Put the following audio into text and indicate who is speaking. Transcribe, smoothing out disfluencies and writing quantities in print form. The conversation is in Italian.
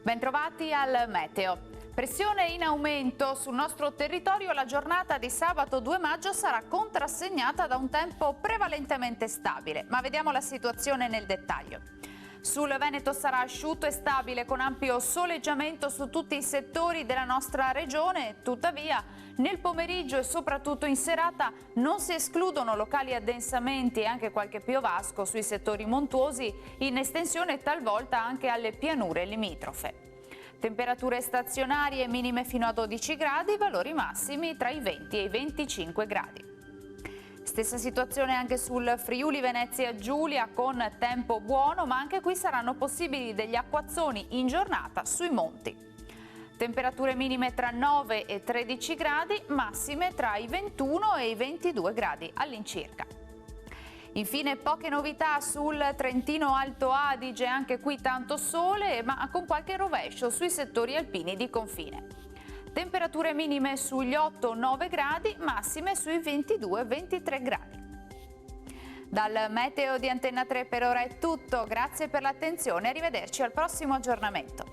Speaker 1: Bentrovati al meteo. Pressione in aumento sul nostro territorio, la giornata di sabato 2 maggio sarà contrassegnata da un tempo prevalentemente stabile, ma vediamo la situazione nel dettaglio. Sul Veneto sarà asciutto e stabile con ampio soleggiamento su tutti i settori della nostra regione, tuttavia nel pomeriggio e soprattutto in serata non si escludono locali addensamenti e anche qualche piovasco sui settori montuosi in estensione talvolta anche alle pianure limitrofe. Temperature stazionarie minime fino a 12 gradi, valori massimi tra i 20 e i 25 gradi. Stessa situazione anche sul Friuli Venezia Giulia con tempo buono, ma anche qui saranno possibili degli acquazzoni in giornata sui monti. Temperature minime tra 9 e 13 gradi, massime tra i 21 e i 22 gradi all'incirca. Infine poche novità sul Trentino Alto Adige, anche qui tanto sole ma con qualche rovescio sui settori alpini di confine. Temperature minime sugli 8-9 gradi, massime sui 22-23 gradi. Dal meteo di Antenna 3 per ora è tutto, grazie per l'attenzione e arrivederci al prossimo aggiornamento.